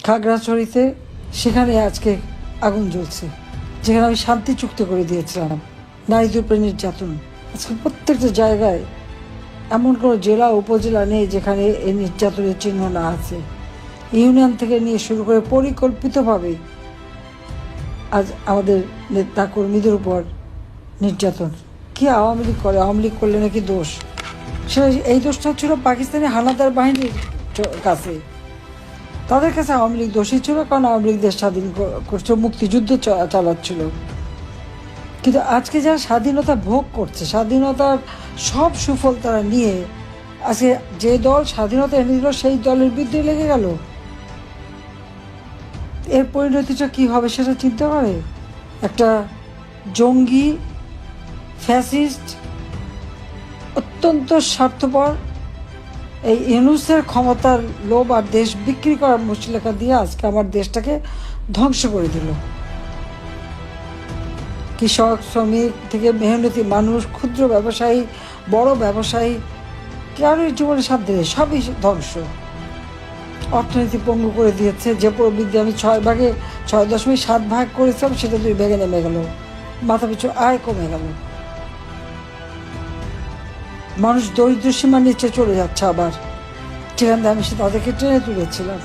খাগড়াছড়িতে, সেখানে আজকে আগুন জ্বলছে, যেখানে আমি শান্তি চুক্তি করে দিয়েছিলাম। নারীদের উপরে নির্যাতন, আজকে প্রত্যেকটা জায়গায় এমন কোনো জেলা উপজেলা নেই যেখানে এই নির্যাতনের চিহ্ন না আছে। ইউনিয়ন থেকে নিয়ে শুরু করে পরিকল্পিতভাবে আজ আমাদের নেতা কর্মীদের উপর নির্যাতন। কি আওয়ামী লীগ করে? আওয়ামী লীগ করলে নাকি দোষ? সেটা এই দোষটা ছিল পাকিস্তানি হানাদার বাহিনীর কাছে, তাদের কাছে আওয়ামী লীগ দোষী ছিল, কারণ আওয়ামী লীগ দেশ স্বাধীন করছে, মুক্তিযুদ্ধ চালাচ্ছিল। কিন্তু আজকে যারা স্বাধীনতা ভোগ করছে, স্বাধীনতার সব সুফল তারা নিয়ে আজকে যে দল স্বাধীনতা এনে দিল সেই দলের বিরুদ্ধে লেগে গেল, এর পরিণতিটা কী হবে সেটা চিন্তা করে? একটা জঙ্গি, ফ্যাসিস্ট, অত্যন্ত স্বার্থপর এই ইউনূসের ক্ষমতার লোভ আর দেশ বিক্রি করার মুচলেখা দিয়ে আজকে আমার দেশটাকে ধ্বংস করে দিল। কৃষক, শ্রমিক থেকে মেহনতি মানুষ, ক্ষুদ্র ব্যবসায়ী, বড় ব্যবসায়ী, কারোর জীবনে সাথ দেয়, সবই ধ্বংস। অর্থনীতি পঙ্গু করে দিয়েছে। যে প্রবৃদ্ধি আমি 6.7 ভাগ করেছিলাম, সেটা 2 ভাগে নেমে গেল। মাথা পিছু আয় কমে গেল। মানুষ দরিদ্র সীমার নিচে চলে যাচ্ছে আবার, যেখান থেকে আমি তাদেরকে টেনে তুলেছিলাম।